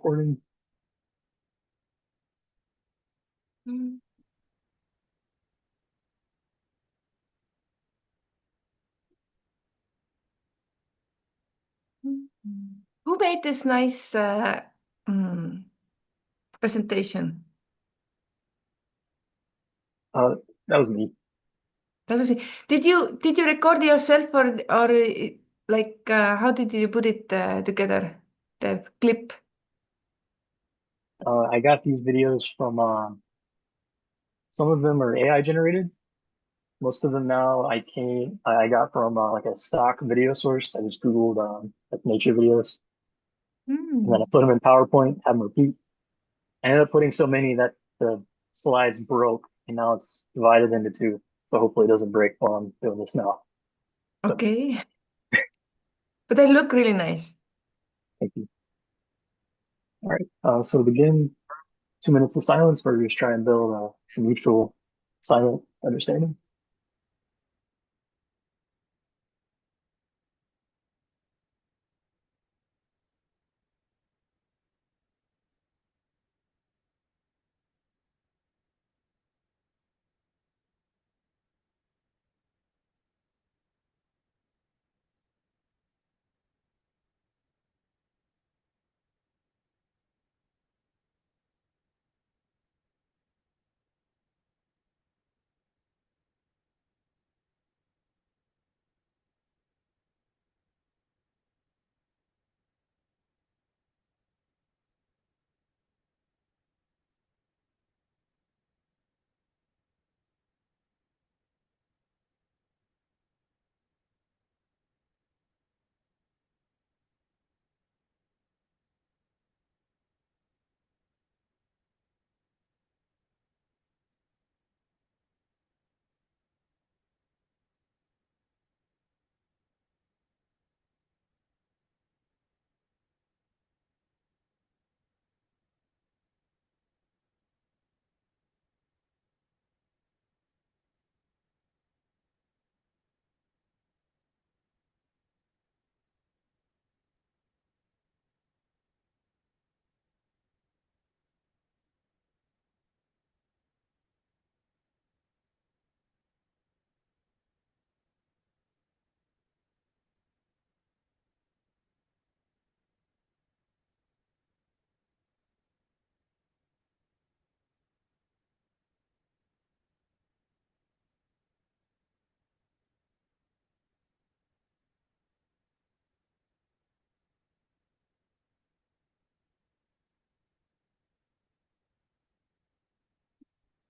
recording. Mm. Who made this nice mm, presentation? That was me. That was it. Did you record yourself or like how did you put it together? The clip. I got these videos from some of them are AI generated. Most of them now I got from like a stock video source. I just Googled like nature videos and then I Mm. put them in PowerPoint, have them repeat. I ended up putting so many that the slides broke and now it's divided into two. So hopefully it doesn't break while I'm doing this now. So Okay, but they look really nice. thank you. All right. So to begin, 2 minutes of silence where we just try and build some mutual silent understanding.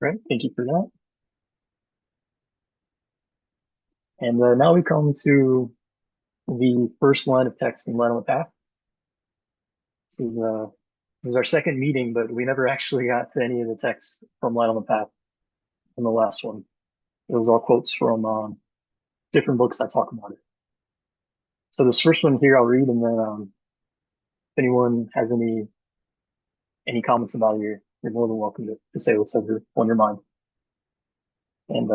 Right. Thank you for that. And now we come to the first line of text in Line on the Path. This is uh, this is our second meeting, but we never actually got to any of the text from Line on the Path in the last one. It was all quotes from different books that talk about it. So this first one here I'll read, and then if anyone has any comments about it, you're more than welcome to say what's ever on your mind. And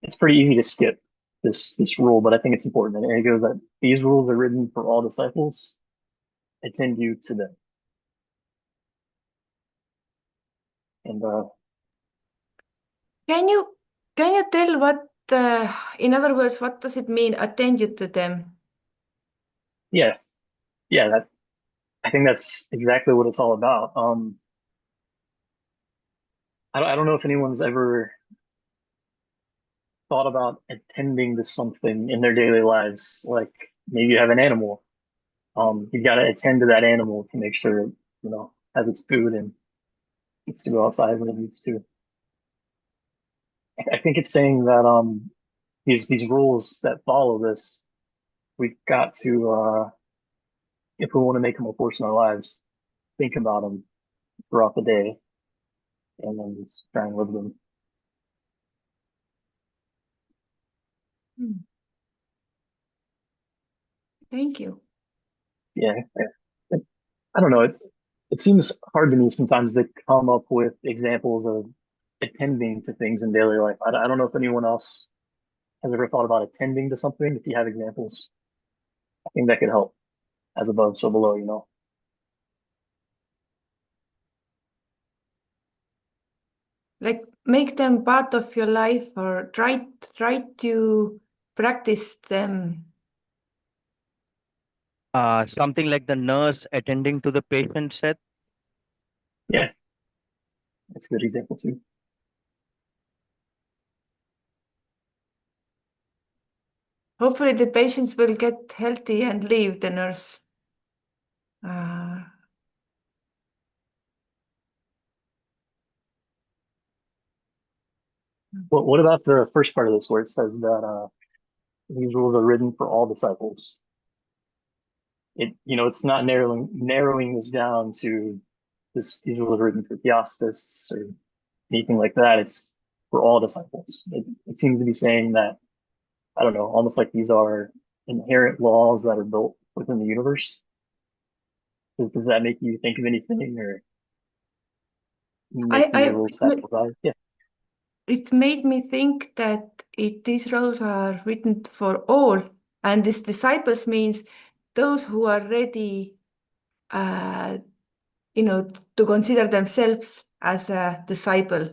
it's pretty easy to skip this rule, but I think it's important. And it goes that these rules are written for all disciples. Attend you to them. And Can you can you tell what in other words what does it mean attend you to them? yeah, yeah, that I think that's exactly what it's all about. I don't know if anyone's ever thought about attending to something in their daily lives. Like maybe you have an animal. You've got to attend to that animal to make sure it, has its food and gets to go outside when it needs to. I think it's saying that these rules that follow this, we've got to if we want to make them a force in our lives, think about them throughout the day and then just try and live them. Hmm. Thank you. Yeah, I don't know. It seems hard to me sometimes to come up with examples of attending to things in daily life. I don't know if anyone else has ever thought about attending to something. If you have examples, I think that could help as above, so below, Like make them part of your life or try to practice them. Something like the nurse attending to the patient said. Yeah, that's a good example too. Hopefully the patients will get healthy and leave the nurse. Uh, What about the first part of this where it says that these rules are written for all disciples? It's not narrowing this down to these rules are written for Theosophists or anything like that. It's for all disciples. It seems to be saying that, I don't know, almost like these are inherent laws that are built within the universe. Does that make you think of anything or make these I rules have value? Yeah, it made me think that these roles are written for all, and these disciples means those who are ready, uh, to consider themselves as a disciple,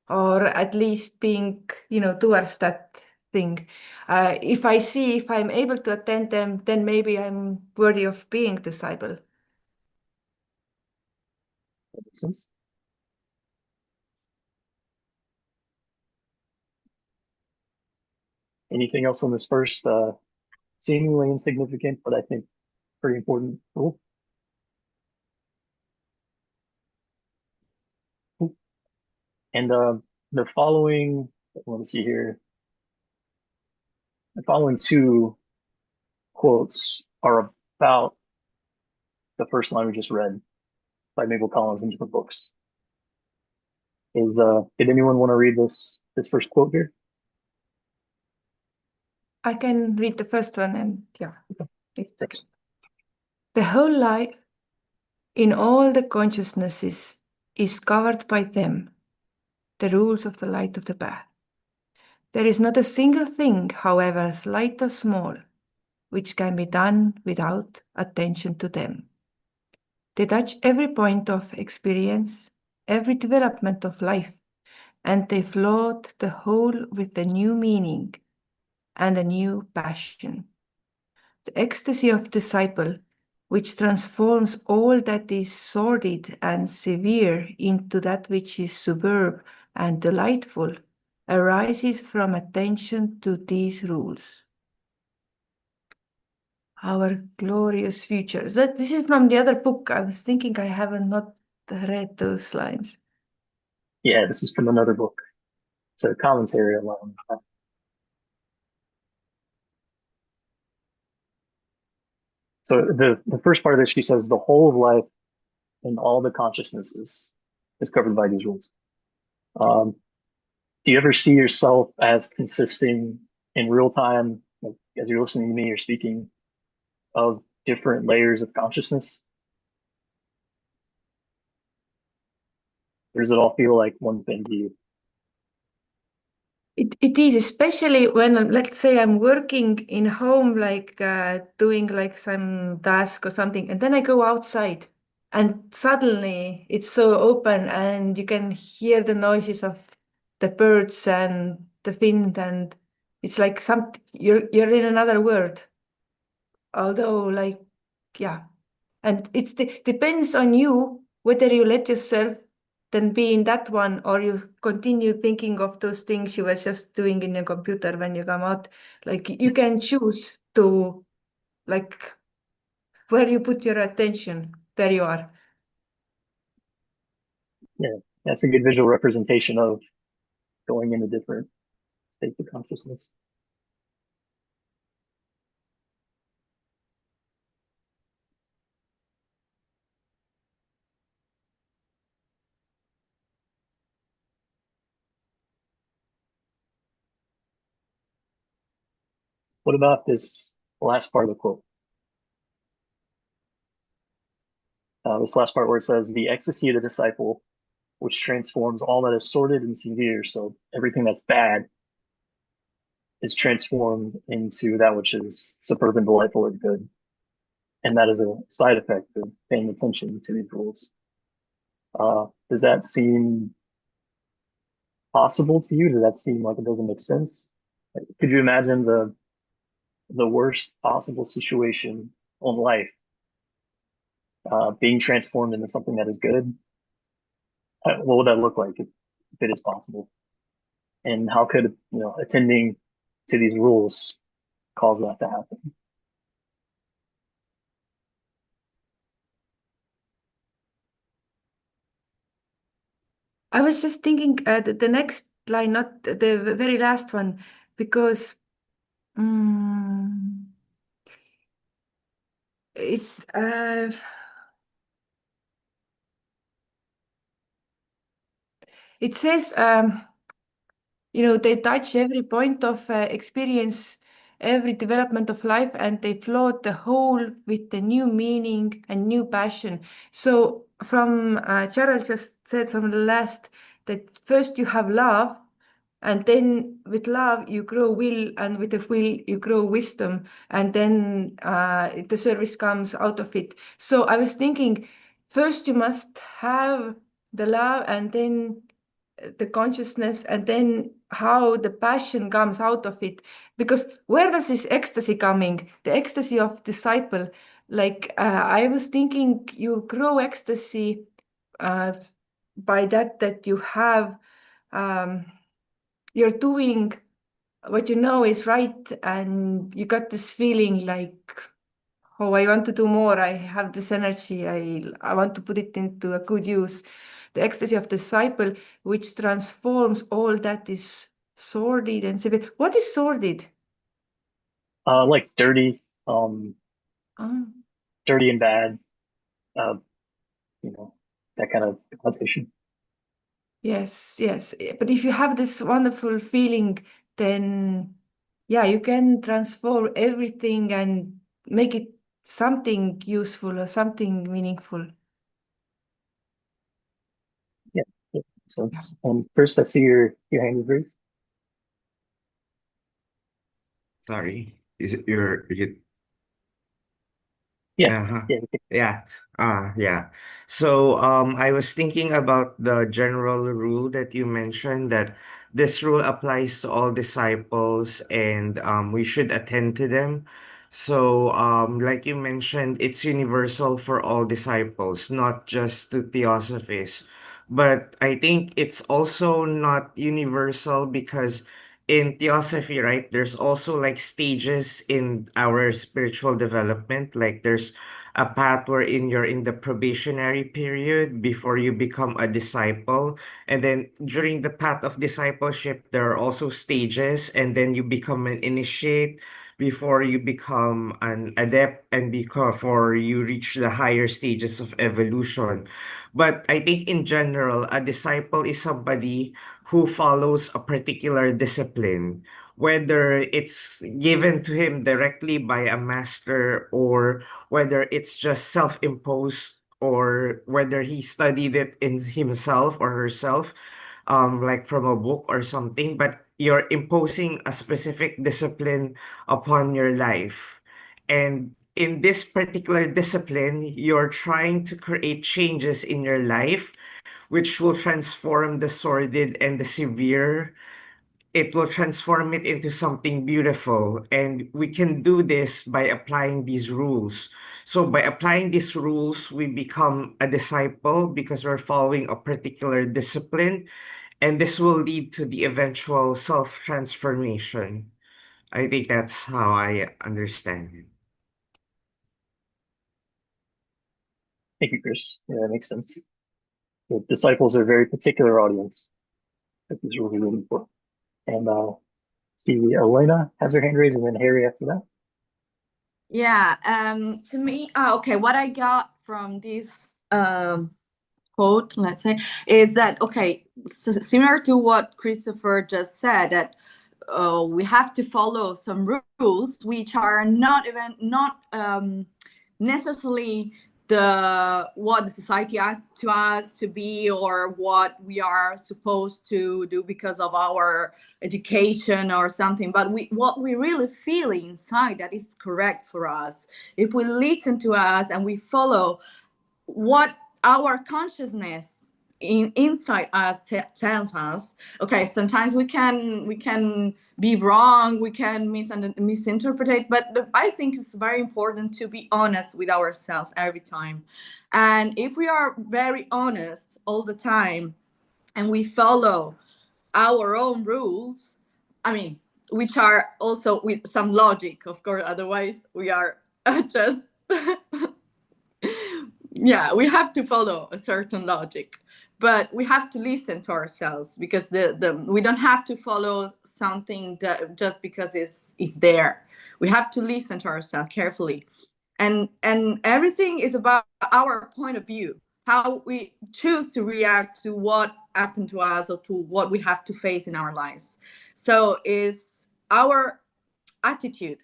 or at least being, towards that thing. If I see if I'm able to attend them, then maybe I'm worthy of being disciple. that makes sense. Anything else on this first, seemingly insignificant, but I think pretty important rule? And the following, let me see here, the following two quotes are about the first line we just read by Mabel Collins in different books. Did anyone want to read this first quote here? I can read the first one and yeah. It's okay. Thanks. The whole life in all the consciousnesses is covered by them, the rules of the light of the path. There is not a single thing, however slight or small, which can be done without attention to them. They touch every point of experience, every development of life, and they float the whole with a new meaning and a new passion. The ecstasy of disciple, which transforms all that is sordid and severe into that which is superb and delightful, arises from attention to these rules. Our glorious future. This is from the other book. I was thinking I haven't not read those lines. Yeah, this is from another book. It's a commentary on that. So the first part of this, she says the whole of life and all the consciousnesses is covered by these rules. Um, do you ever see yourself as consisting in real time, like as you're listening to me or speaking, of different layers of consciousness? Or does it all feel like one thing to you? It is especially when, let's say, I'm working in home, like doing like some task or something, and then I go outside, and suddenly it's so open, and you can hear the noises of the birds and the wind, and it's like you're in another world. Although, like, yeah, and it depends on you whether you let yourself then be in that one or you continue thinking of those things you were just doing in your computer when you come out. Like you can choose to, like, where you put your attention, there you are. Yeah, that's a good visual representation of going into different states of consciousness. What about this last part of the quote? This last part where it says, the ecstasy of the disciple, which transforms all that is sordid and severe. So everything that's bad is transformed into that which is superb and delightful or good. And that is a side effect of paying attention to these rules. Does that seem possible to you? Does that seem like it doesn't make sense? Could you imagine the worst possible situation on life being transformed into something that is good? What would that look like if it is possible? And how could, attending to these rules cause that to happen? I was just thinking the next line, not the very last one, because it it says they touch every point of experience, every development of life, and they float the whole with the new meaning and new passion. So from Charles just said from the last that first you have love, and then with love you grow will, and with the will you grow wisdom, and then the service comes out of it. So I was thinking, first you must have the love, and then the consciousness, and then how the passion comes out of it. Because where does this ecstasy coming? The ecstasy of disciple. Like I was thinking, you grow ecstasy uh, by that you have you're doing what you know is right, and you got this feeling like, oh, I want to do more. I have this energy. I want to put it into a good use. The ecstasy of the disciple, which transforms all that is sordid and severe. What is sordid? Like Ah, dirty and bad, uh, that kind of connotation. yes, yes. But if you have this wonderful feeling, then yeah, you can transform everything and make it something useful or something meaningful. Yeah, yeah. So it's, first I see your hand is raised. Sorry. Is it your you Yeah, uh-huh. yeah. Yeah. Yeah. So I was thinking about the general rule that you mentioned, that this rule applies to all disciples, and we should attend to them. So like you mentioned, it's universal for all disciples, not just to Theosophists. But I think it's also not universal because in Theosophy, right, there's also like stages in our spiritual development. Like there's a path wherein you're in the probationary period before you become a disciple. And then during the path of discipleship, there are also stages, and then you become an initiate before you become an adept, and before you reach the higher stages of evolution. But I think in general, a disciple is somebody who follows a particular discipline, whether it's given to him directly by a master, or whether it's just self-imposed, or whether he studied it in himself or herself, like from a book or something. But you're imposing a specific discipline upon your life. And in this particular discipline, you're trying to create changes in your life which will transform the sordid and the severe. It will transform it into something beautiful. And we can do this by applying these rules. So by applying these rules, we become a disciple because we're following a particular discipline. And this will lead to the eventual self-transformation. I think that's how I understand it. Thank you, Chris. Yeah, that makes sense. The disciples are a very particular audience that is really rooting for. And see, Elena has her hand raised, and then Harry after that. Yeah, to me, okay, what I got from this quote, let's say, is that, okay, so similar to what Christopher just said, that we have to follow some rules which are not even not necessarily what the society asks to us to be, or what we are supposed to do because of our education or something, but what we really feel inside that is correct for us. If we listen to us and we follow what our consciousness inside us tells us, okay, sometimes we can be wrong, we can misinterpret, but I think it's very important to be honest with ourselves every time. And if we are very honest all the time and we follow our own rules, I mean, which are also with some logic, of course, otherwise we are just yeah, we have to follow a certain logic, but we have to listen to ourselves, because we don't have to follow something that just because it's there. We have to listen to ourselves carefully, and everything is about our point of view, how we choose to react to what happened to us or to what we have to face in our lives. So is our attitude,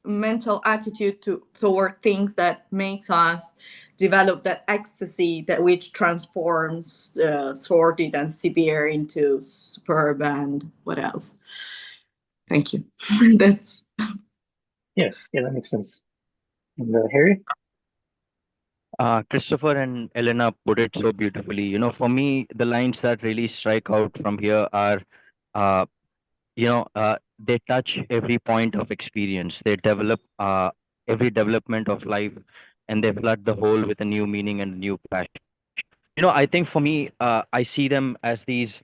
mental attitude toward things that makes us develop that ecstasy that which transforms sordid and severe into superb and what else. Thank you. That's Yeah, that makes sense. And Harry? Christopher and Elena put it so beautifully. For me, the lines that really strike out from here are, uh, they touch every point of experience. They develop every development of life, and they flood the whole with a new meaning and a new passion. I think for me, I see them as these,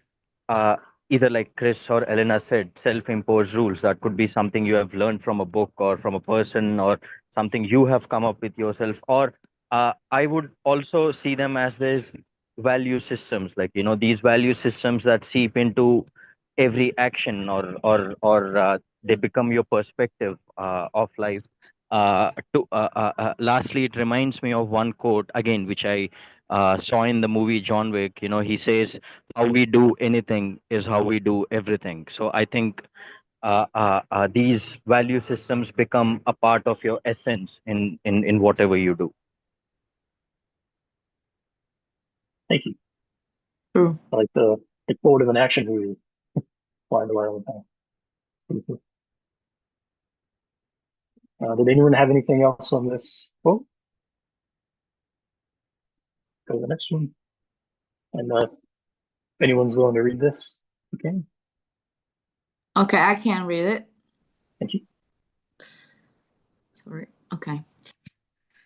uh, either like Chris or Elena said, self-imposed rules. That could be something you have learned from a book or from a person, or something you have come up with yourself. Or I would also see them as these value systems, like, these value systems that seep into every action, or they become your perspective of life. Lastly, it reminds me of one quote again, which I saw in the movie John Wick. He says, "How we do anything is how we do everything." So I think these value systems become a part of your essence in whatever you do. Thank you. true. I like the quote of an action movie, flying the wild path. Pretty cool. Did anyone have anything else on this quote? Go to the next one. And if anyone's willing to read this, you can. Okay, I can read it. Thank you. Sorry. Okay.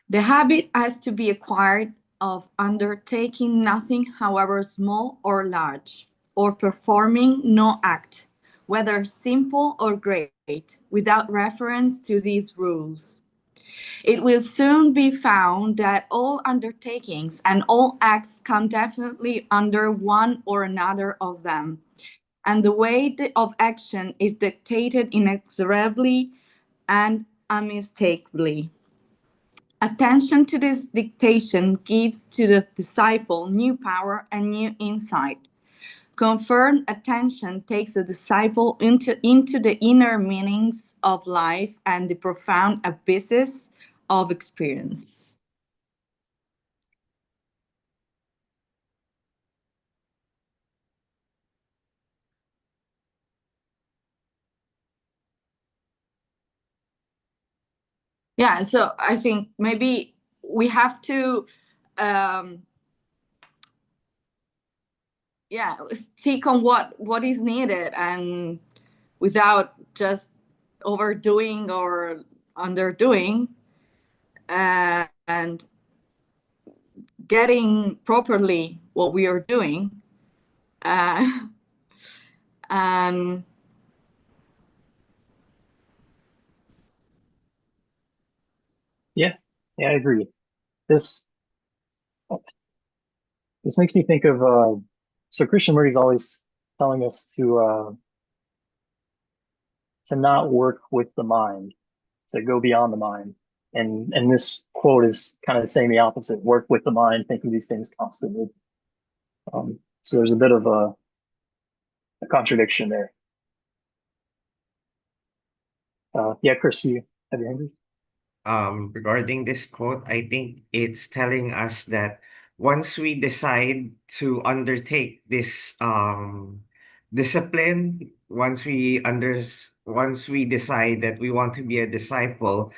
The habit has to be acquired of undertaking nothing, however small or large, or performing no act, whether simple or great, without reference to these rules. It will soon be found that all undertakings and all acts come definitely under one or another of them, and the way of action is dictated inexorably and unmistakably. Attention to this dictation gives to the disciple new power and new insight. Confirmed attention takes the disciple into the inner meanings of life and the profound abysses of experience. Yeah, so I think maybe we have to stick on what is needed, and without just overdoing or underdoing, and getting properly what we are doing, and Yeah, I agree. This this makes me think of so Krishnamurti is always telling us to not work with the mind, to go beyond the mind. And this quote is kind of saying the opposite: work with the mind, thinking these things constantly. So there's a bit of a contradiction there. Yeah, Chris, you have your hand raised? Regarding this quote, I think it's telling us that once we decide to undertake this discipline, once we decide that we want to be a disciple,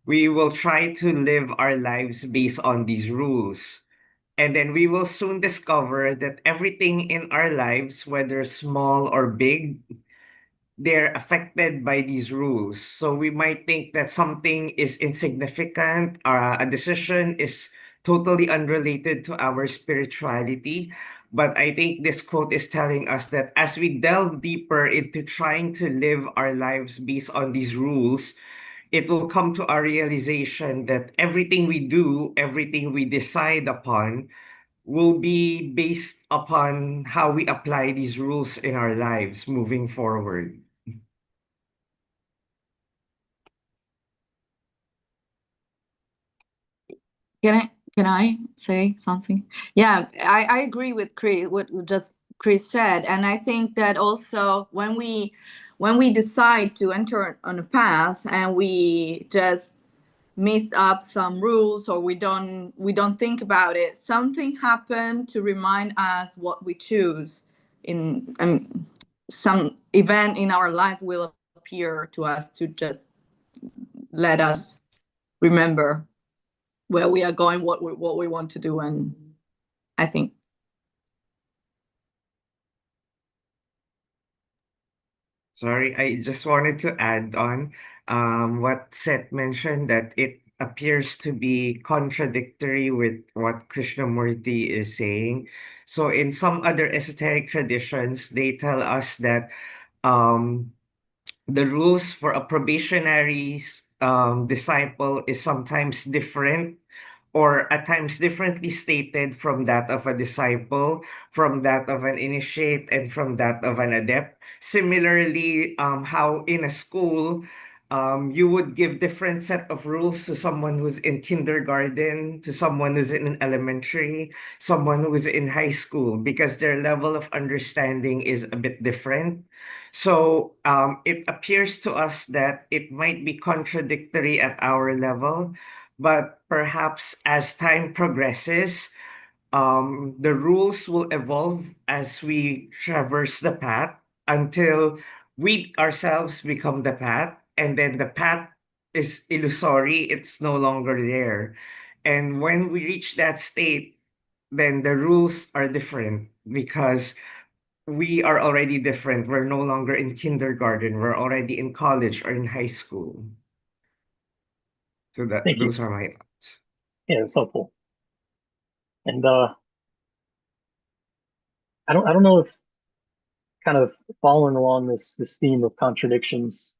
we will try to live our lives based on these rules. And then we will soon discover that everything in our lives, whether small or big, they're affected by these rules. So we might think that something is insignificant, a decision is totally unrelated to our spirituality. But I think this quote is telling us that as we delve deeper into trying to live our lives based on these rules, it will come to a realization that everything we do, everything we decide upon, will be based upon how we apply these rules in our lives moving forward. Can I say something? Yeah, I agree with Chris, what just Chris said, and I think that also when we decide to enter on a path and we just messed up some rules or we don't think about it, something happened to remind us what we choose. Some event in our life will appear to us to just let us remember where we are going, what we want to do, and I think. Sorry, I just wanted to add on what Seth mentioned, that it appears to be contradictory with what Krishnamurti is saying. So in some other esoteric traditions, they tell us that um, the rules for a probationary disciple is sometimes different or at times differently stated from that of a disciple, from that of an initiate, and from that of an adept. Similarly, how in a school, you would give different set of rules to someone who's in kindergarten, to someone who's in elementary, someone who's in high school, because their level of understanding is a bit different. So it appears to us that it might be contradictory at our level, but perhaps as time progresses, the rules will evolve as we traverse the path until we ourselves become the path, and then the path is illusory, it's no longer there. And when we reach that state, then the rules are different because we are already different. We're no longer in kindergarten, we're already in college or in high school. So that Thank you. those are my thoughts. Yeah, it's helpful. And I don't know if kind of following along this theme of contradictions,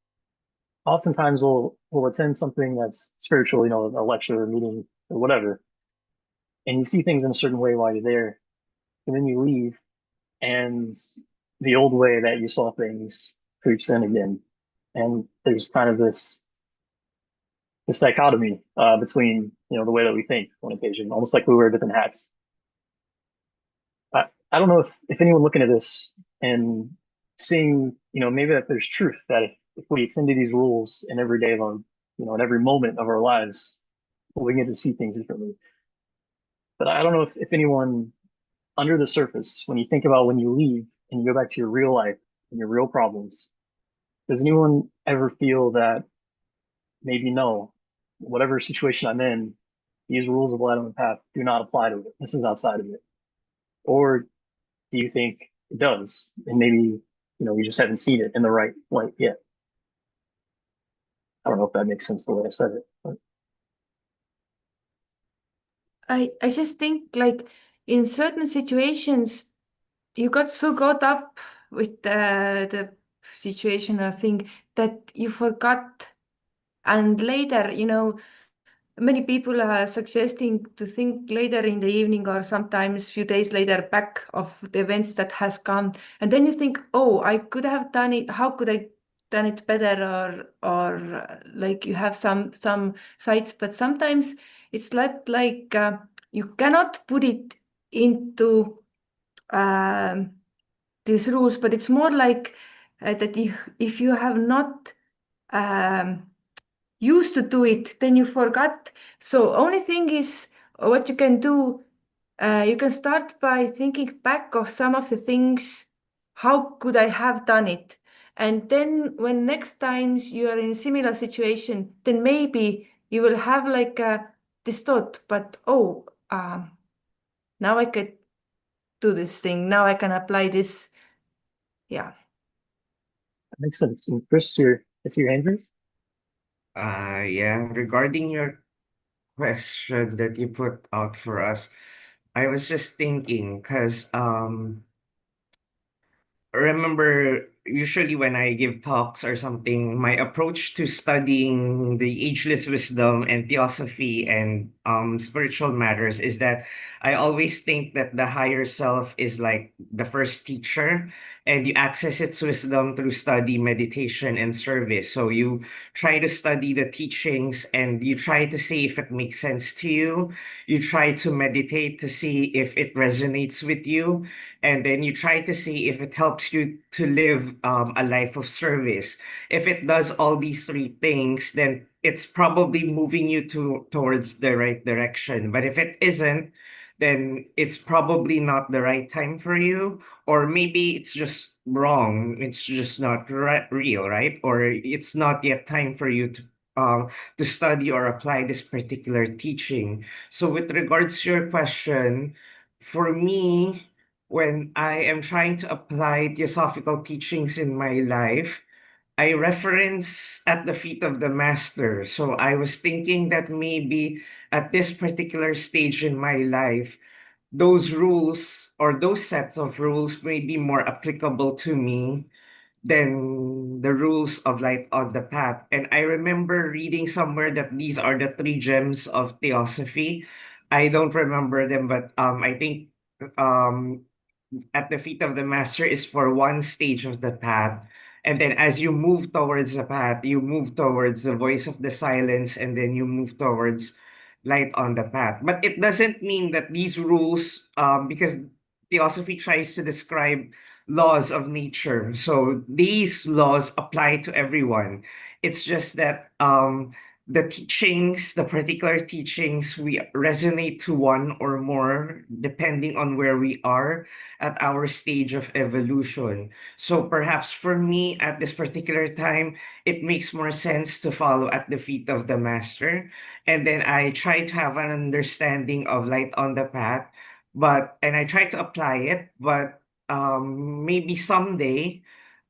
oftentimes we'll attend something that's spiritual, you know, a lecture, a meeting, or whatever, and you see things in a certain way while you're there, and then you leave, and the old way that you saw things creeps in again, and there's kind of this dichotomy between, you know, the way that we think on occasion, almost like we wear different hats. I don't know if anyone looking at this and seeing, you know, maybe that there's truth that if we attend to these rules in every day of our, you know, in every moment of our lives, we get to see things differently. But I don't know if anyone under the surface, when you think about when you leave and you go back to your real life and your real problems, does anyone ever feel that maybe no, whatever situation I'm in, these rules of light on the path do not apply to it. This is outside of it. Or do you think it does? And maybe, you know, we just haven't seen it in the right light yet. I don't know if that makes sense the way I said it. But I just think like in certain situations you got so caught up with the situation or thing that you forgot, and later, you know, many people are suggesting to think later in the evening or sometimes few days later back of the events that has come, and then you think, oh, I could have done it, how could I done it better, or like you have some sites, but sometimes it's like you cannot put it into um, these rules, but it's more like that if you have not um, used to do it, then you forgot. So only thing is what you can do, you can start by thinking back of some of the things, how could I have done it? And then when next times you are in a similar situation, then maybe you will have like this thought, but oh, now I can do this thing. Now I can apply this. Yeah. That makes sense. And Chris, I see your hand raised. Yeah, regarding your question that you put out for us, I was just thinking because remember usually when I give talks or something, my approach to studying the ageless wisdom and theosophy and spiritual matters is that I always think that the higher self is like the first teacher and you access its wisdom through study, meditation, and service. So you try to study the teachings and you try to see if it makes sense to you. You try to meditate to see if it resonates with you, and then you try to see if it helps you to live a life of service. If it does all these three things, then it's probably moving you towards the right direction. But if it isn't, then it's probably not the right time for you, or maybe it's just wrong. It's just not real, right? Or it's not yet time for you to study or apply this particular teaching. So, with regards to your question, for me, when I am trying to apply theosophical teachings in my life, I reference at the feet of the master. So I was thinking that maybe at this particular stage in my life, those rules or those sets of rules may be more applicable to me than the rules of light on the path. And I remember reading somewhere that these are the three gems of theosophy. I don't remember them, but I think um at the feet of the master is for one stage of the path. And then as you move towards the path, you move towards the voice of the silence, and then you move towards light on the path. But it doesn't mean that these rules, because Theosophy tries to describe laws of nature. So these laws apply to everyone. It's just that the teachings, the particular teachings, we resonate to one or more depending on where we are at our stage of evolution. So perhaps for me at this particular time, it makes more sense to follow at the feet of the master. And then I try to have an understanding of light on the path, and I try to apply it, but maybe someday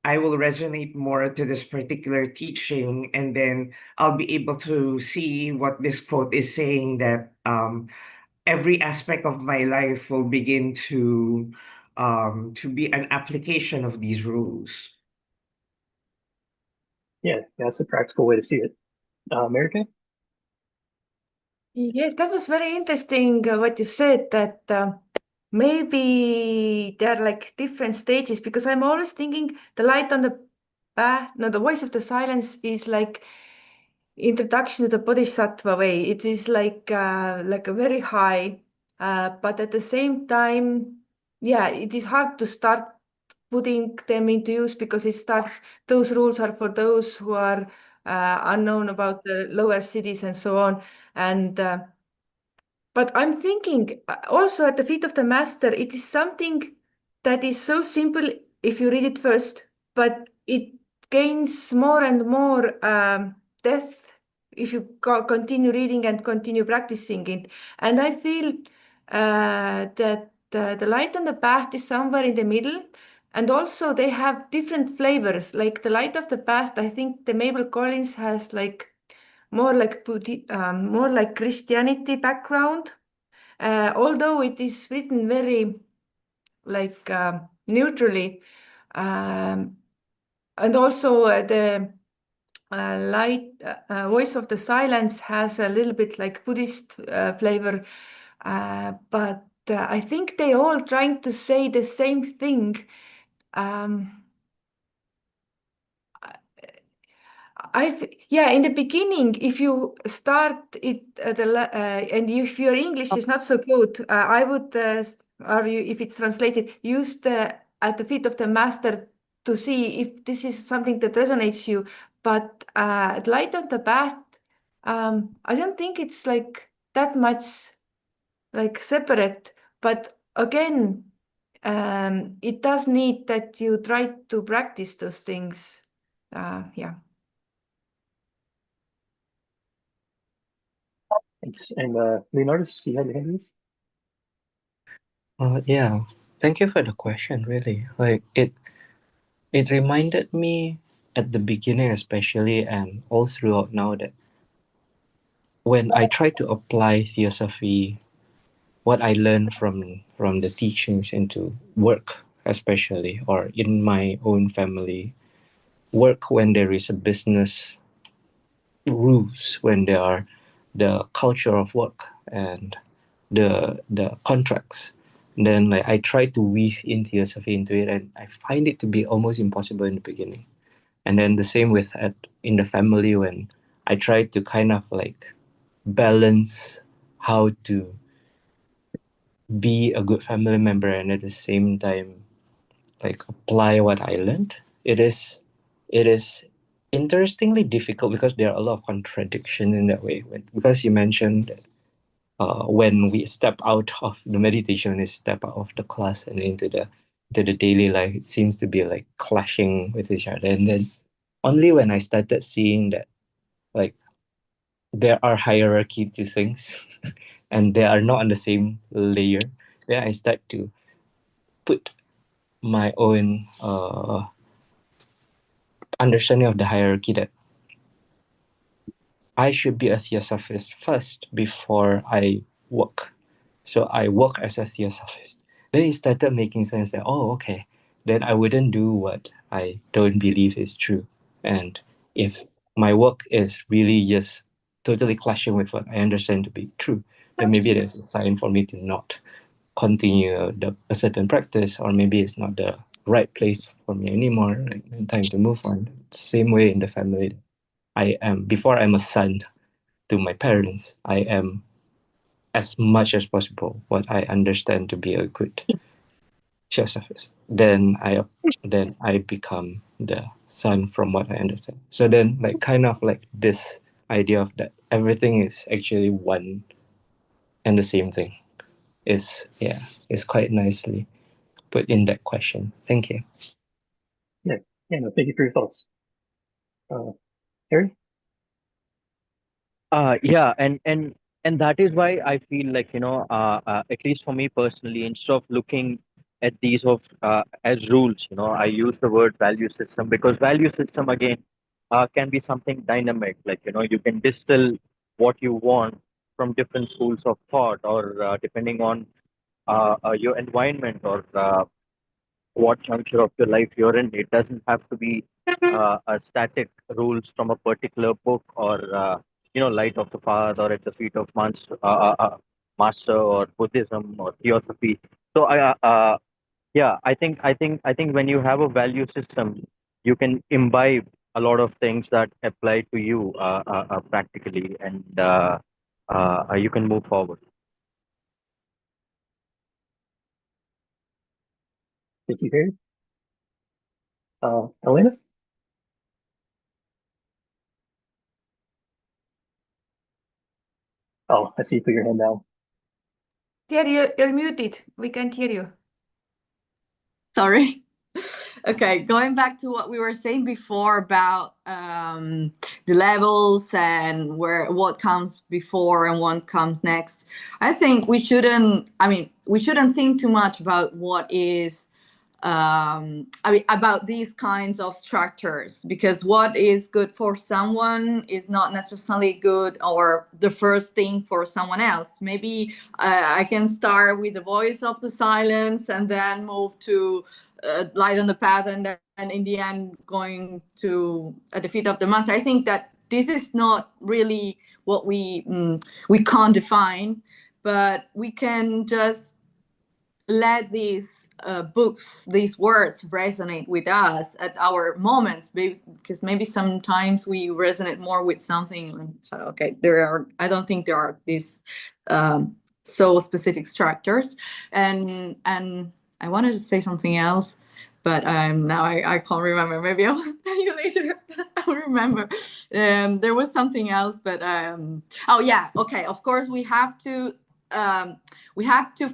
I will resonate more to this particular teaching, and then I'll be able to see what this quote is saying, that every aspect of my life will begin to be an application of these rules. Yeah, that's a practical way to see it. America? Yes, that was very interesting what you said, that maybe there are like different stages, because I'm always thinking the light on the path, no, the voice of the silence is like introduction to the bodhisattva way. It is like a very high, but at the same time, yeah, it is hard to start putting them into use, because it starts, those rules are for those who are unknown about the lower cities and so on. And but I'm thinking also at the feet of the master, it is something that is so simple if you read it first, but it gains more and more depth if you continue reading and continue practicing it. And I feel that the light and the path is somewhere in the middle. And also they have different flavors. Like the light of the past, I think the Mabel Collins has like more like more like Christianity background, although it is written very like neutrally, and also the light voice of the silence has a little bit like Buddhist flavor, but I think they all trying to say the same thing. Um, yeah, in the beginning, if you start it and if your English is not so good, I would argue, if it's translated, use the at the feet of the master to see if this is something that resonates you. But light on the path, I don't think it's like that much like separate. But again, it does need that you try to practice those things. Yeah. Thanks. And Leonardus, you had your hand raised? Yeah, thank you for the question. Really, like it reminded me at the beginning, especially, and all throughout now, that when I try to apply theosophy, what I learned from the teachings into work, especially, or in my own family, work when there is a business rules, when there are the culture of work and the contracts, then like I try to weave in theosophy into it, and I find it to be almost impossible in the beginning. And then the same with in the family, when I try to kind of like balance how to be a good family member and at the same time like apply what I learned. It is interestingly difficult because there are a lot of contradiction in that way. Because you mentioned when we step out of the meditation, we step out of the class and into the daily life, it seems to be like clashing with each other. And then only when I started seeing that like there are hierarchy to things and they are not on the same layer, then I start to put my own understanding of the hierarchy, that I should be a theosophist first before I work. So I work as a theosophist. Then it started making sense that, oh, okay, then I wouldn't do what I don't believe is true. And if my work is really just totally clashing with what I understand to be true, then maybe there's a sign for me to not continue a certain practice, or maybe it's not the right place for me anymore, like, time to move on. Same way in the family. Before I'm a son to my parents, I am as much as possible what I understand to be a good theosophist. Then I become the son from what I understand. So then like kind of like this idea of that everything is actually one and the same thing is quite nicely put in that question. Thank you. Yeah, no, thank you for your thoughts. Harry? Yeah, and that is why I feel like, at least for me personally, instead of looking at these as rules, I use the word value system, because value system again can be something dynamic. Like, you can distill what you want from different schools of thought, or depending on your environment, or what juncture of your life you're in. It doesn't have to be a static rules from a particular book, or light of the path, or at the feet of master, or Buddhism, or Theosophy. So I think when you have a value system, you can imbibe a lot of things that apply to you practically, and you can move forward. Thank you, Harry. Elena? Oh, I see you put your hand down. Thierry, you're muted. We can't hear you. Sorry. Okay, going back to what we were saying before about the levels and what comes before and what comes next. I think we shouldn't think too much about what is about these kinds of structures, because what is good for someone is not necessarily good or the first thing for someone else. Maybe I can start with the voice of the silence and then move to light on the path, and then in the end going to at the feet of the master. I think that this is not really what we can't define, but we can just let these books, these words resonate with us at our moments, because maybe sometimes we resonate more with something. So, okay, I don't think there are these so specific structures. And I wanted to say something else, but now I can't remember. Maybe I'll tell you later. I'll remember. There was something else, but oh yeah, okay. Of course, we have to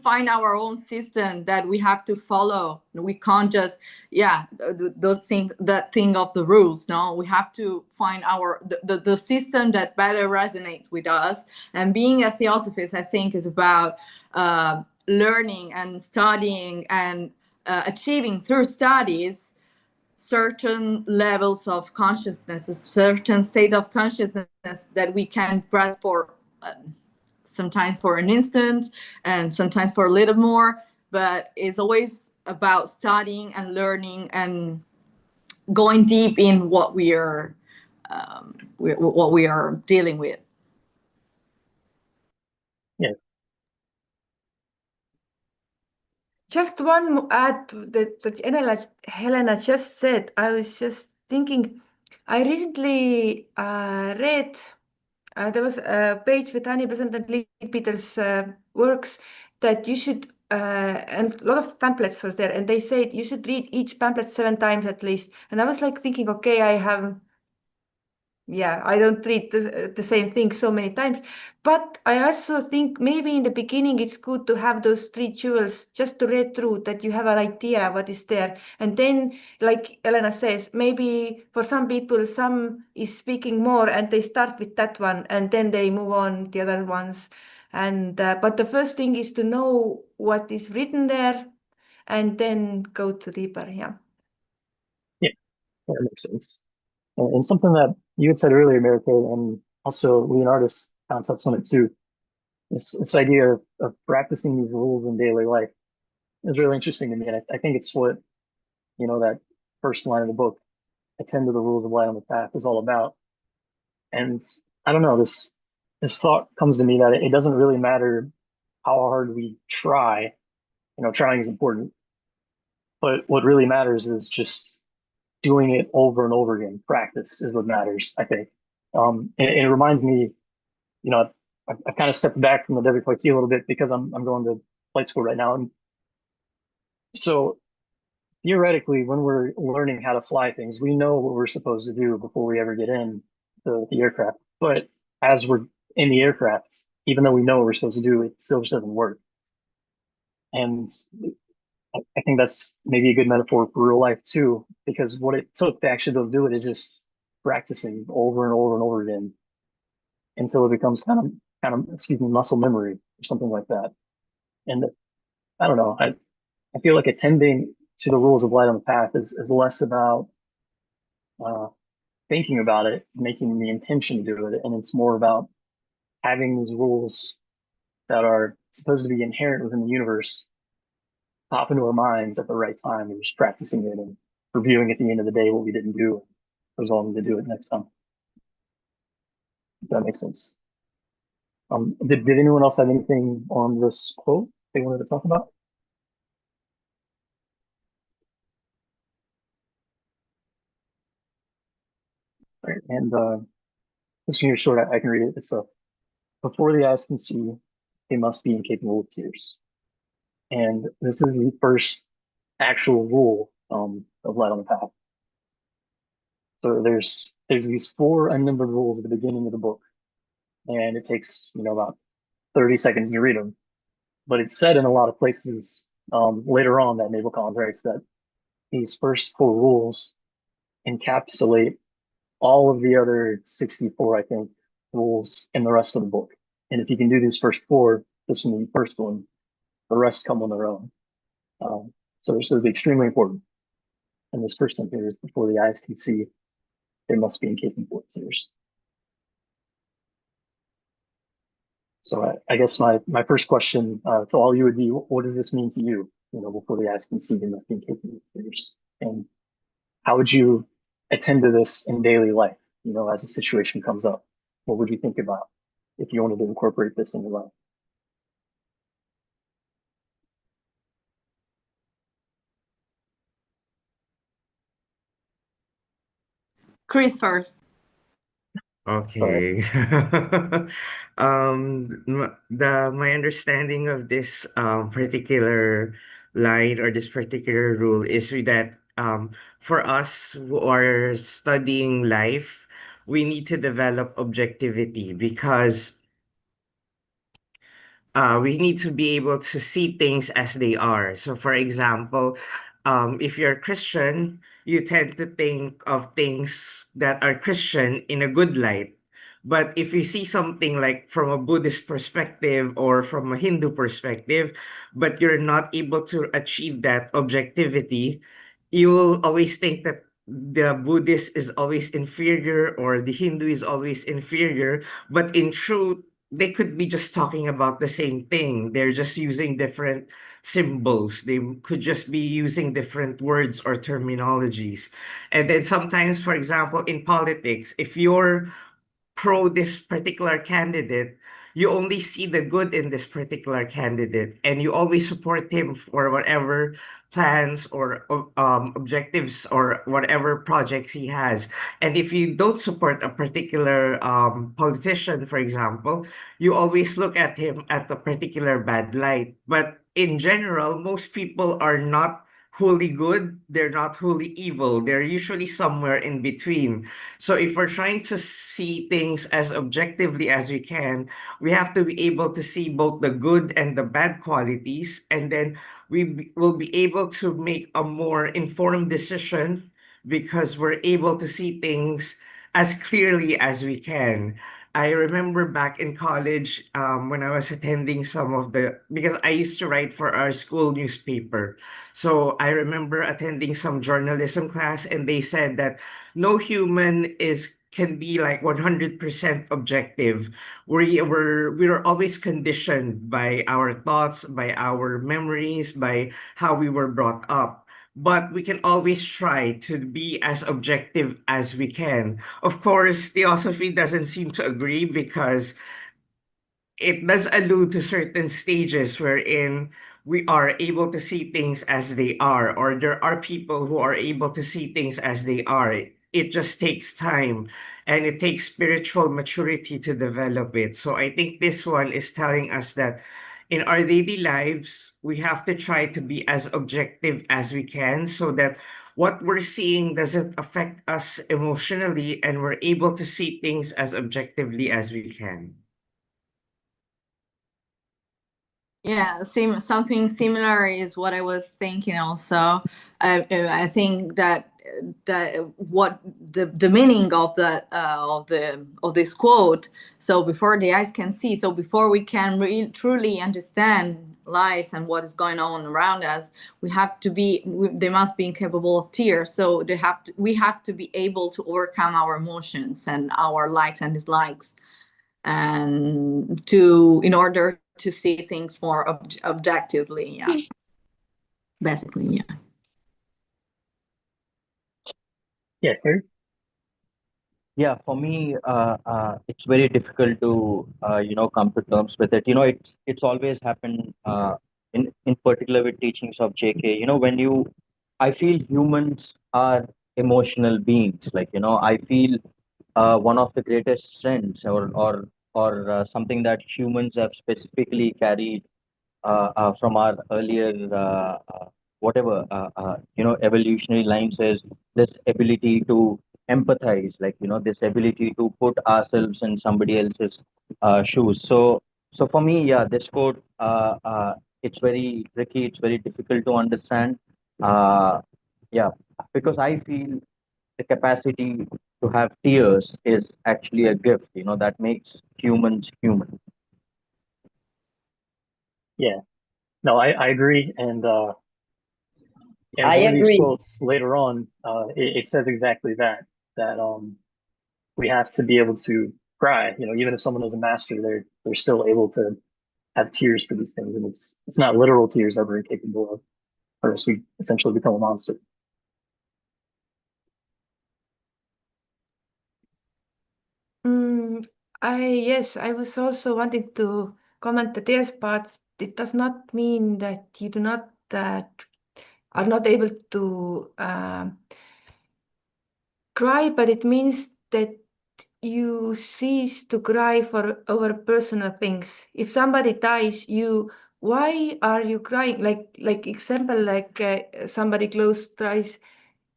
find our own system that we have to follow. We can't just that thing of the rules. No, we have to find the system that better resonates with us. And being a theosophist, I think, is about learning and studying and achieving through studies certain levels of consciousness, a certain state of consciousness that we can grasp for sometimes for an instant and sometimes for a little more, but it's always about studying and learning and going deep in what we are dealing with. Yeah. Just one add to that Helena just said. I was just thinking, I recently read, there was a page with 100% and Lee Peters' works that you should, and a lot of pamphlets were there, and they said you should read each pamphlet 7 times at least. And I was like thinking, okay, I don't read the same thing so many times. But I also think maybe in the beginning it's good to have those 3 jewels just to read through, that you have an idea what is there. And then, like Elena says, maybe for some people, some is speaking more and they start with that one and then they move on the other ones. And but the first thing is to know what is written there and then go to deeper. Yeah. Yeah, that makes sense. And something that you had said earlier, Mary Kay, and also Leonardus concepts on it too, this idea of practicing these rules in daily life is really interesting to me. And I think it's what, that first line of the book, attend to the rules of light on the path, is all about. And I don't know, this thought comes to me that it doesn't really matter how hard we try. Trying is important, but what really matters is just doing it over and over again. Practice is what matters, I think. And it reminds me, I've kind of stepped back from the WFYT a little bit because I'm going to flight school right now. And so theoretically, when we're learning how to fly things, we know what we're supposed to do before we ever get in the aircraft. But as we're in the aircraft, even though we know what we're supposed to do, it still just doesn't work. And I think that's maybe a good metaphor for real life too, because what it took to actually be able to do it is just practicing over and over and over again until it becomes kind of muscle memory or something like that. And I don't know, I feel like attending to the rules of light on the path is less about uh, thinking about it, making the intention to do it, and it's more about having these rules that are supposed to be inherent within the universe pop into our minds at the right time and just practicing it and reviewing at the end of the day what we didn't do, resolving to do it next time. If that makes sense. Did anyone else have anything on this quote they wanted to talk about? Right, and this one here is short. I can read it. It's before the eyes can see, they must be incapable of tears. And this is the first actual rule of light on the path. So there's these 4 unnumbered rules at the beginning of the book, and it takes about 30 seconds to read them. But it's said in a lot of places later on that Mabel Collins writes that these first 4 rules encapsulate all of the other 64, I think, rules in the rest of the book. And if you can do these first 4, this one, the first one, the rest come on their own. So it's going to be extremely important. And this first one here is before the eyes can see, they must be incapable of tears. So I guess my first question to all you would be, what does this mean to you? Before the eyes can see, they must be incapable of tears. And how would you attend to this in daily life? As a situation comes up, what would you think about if you wanted to incorporate this in your life? Chris first. Okay. My understanding of this particular line or this particular rule is that for us who are studying life, we need to develop objectivity because we need to be able to see things as they are. So, for example, if you're Christian, you tend to think of things that are Christian in a good light. But if you see something like from a Buddhist perspective or from a Hindu perspective, but you're not able to achieve that objectivity, you will always think that the Buddhist is always inferior or the Hindu is always inferior. But in truth, they could be just talking about the same thing. They're just using different symbols. They could just be using different words or terminologies. And then sometimes, for example, in politics, if you're pro this particular candidate, you only see the good in this particular candidate, and you always support him for whatever plans or objectives or whatever projects he has. And if you don't support a particular politician, for example, you always look at him at a particular bad light. But in general, most people are not wholly good, they're not wholly evil, they're usually somewhere in between. So if we're trying to see things as objectively as we can, we have to be able to see both the good and the bad qualities, and then will be able to make a more informed decision because we're able to see things as clearly as we can. I remember back in college, when I was attending some of the, because I used to write for our school newspaper. So I remember attending some journalism class, and they said that no human is can be like 100% objective. We're always conditioned by our thoughts, by our memories, by how we were brought up. But we can always try to be as objective as we can. Of course, Theosophy doesn't seem to agree because it does allude to certain stages wherein we are able to see things as they are, or there are people who are able to see things as they are. It just takes time and it takes spiritual maturity to develop it. So I think this one is telling us that in our daily lives, we have to try to be as objective as we can so that what we're seeing doesn't affect us emotionally and we're able to see things as objectively as we can. Yeah, something similar is what I was thinking also. I think that what the meaning of this quote. So before the eyes can see, so before we can truly understand life and what is going on around us, they must be incapable of tears. So we have to be able to overcome our emotions and our likes and dislikes, and in order to see things more objectively. Yeah, basically. Yeah. Yeah, Terry? Yeah, for me, it's very difficult to come to terms with it. It's always happened in particular with teachings of JK. I feel humans are emotional beings. Like, I feel one of the greatest strengths or something that humans have specifically carried from our earlier whatever evolutionary lines is this ability to empathize, like this ability to put ourselves in somebody else's shoes. So for me, yeah, this quote, it's very tricky, it's very difficult to understand. Yeah, because I feel the capacity to have tears is actually a gift, that makes humans human. Yeah. No, I agree. And in I one of these agree. quotes later on, it says exactly that, that we have to be able to cry. Even if someone is a master, they're still able to have tears for these things. And it's not literal tears that we're incapable of, or else we essentially become a monster. Mm, yes, I was also wanting to comment the tears part. It does not mean that you do not are not able to cry, but it means that you cease to cry for over personal things. If somebody dies, why are you crying? Like example, like somebody close dies.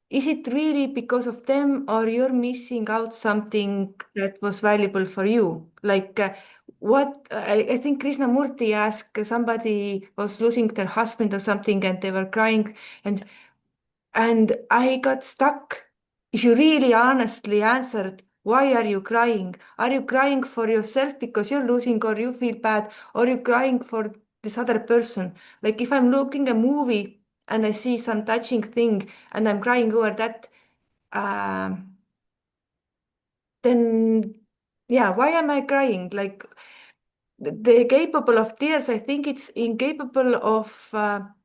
Is it really because of them, or you're missing out something that was valuable for you? Like what I think Krishnamurti asked, somebody was losing their husband or something, and they were crying, and I got stuck. If you really honestly answered, why are you crying? Are you crying for yourself because you're losing or you feel bad, or you crying for this other person? Like if I'm looking a movie and I see some touching thing and I'm crying over that, then yeah, why am I crying? Like they're capable of tears. I think it's incapable of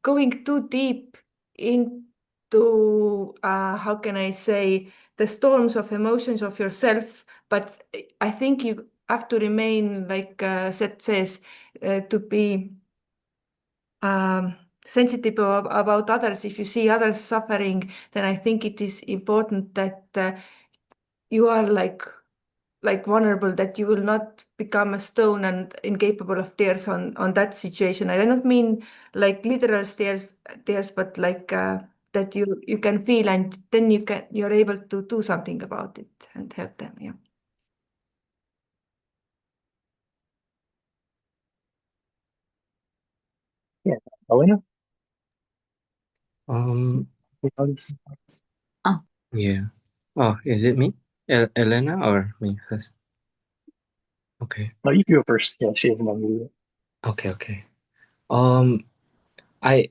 going too deep into how can I say, the storms of emotions of yourself. But I think you have to remain, like Seth says, to be sensitive about others. If you see others suffering, then I think it is important that you are like vulnerable, that you will not become a stone and incapable of tears on that situation. I do not mean like literal tears, but like that you can feel, and then you're able to do something about it and help them. Yeah. Yeah. Elena? Um, Yes. Oh. yeah. Oh, is it me? Elena or me first? Okay. No, you can go first. Yeah, she hasn't unmuted it. Okay. I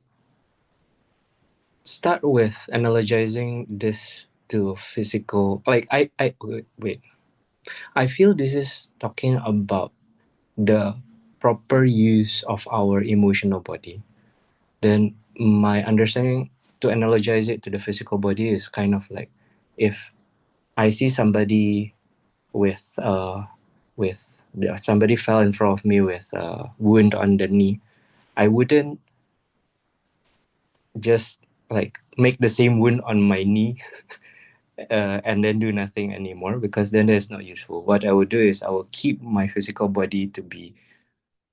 start with analogizing this to physical, like I wait. I feel this is talking about the proper use of our emotional body. Then my understanding, to analogize it to the physical body, is kind of like if I see somebody with somebody fell in front of me with a wound on the knee, I wouldn't just like make the same wound on my knee and then do nothing anymore, because then it's not useful. What I would do is I will keep my physical body to be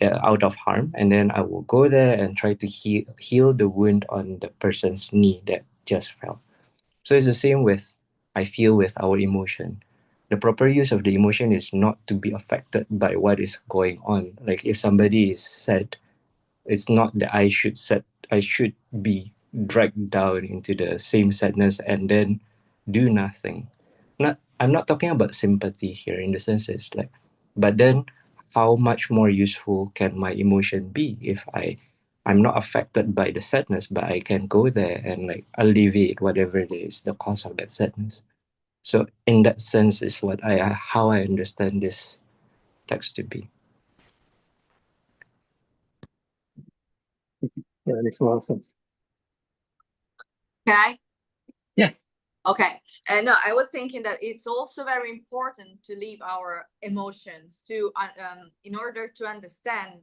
out of harm, and then I will go there and try to heal the wound on the person's knee that just fell. So it's the same with, I feel, with our emotion. The proper use of the emotion is not to be affected by what is going on. Like if somebody is sad, it's not that I should be dragged down into the same sadness and then do nothing. I'm not talking about sympathy here, in the sense it's like, but then how much more useful can my emotion be if I'm not affected by the sadness, but I can go there and like alleviate whatever it is the cause of that sadness. So in that sense is how I understand this text to be. Yeah, that makes a lot of sense. Can I? Yeah. Okay. And no, I was thinking that it's also very important to leave our emotions to in order to understand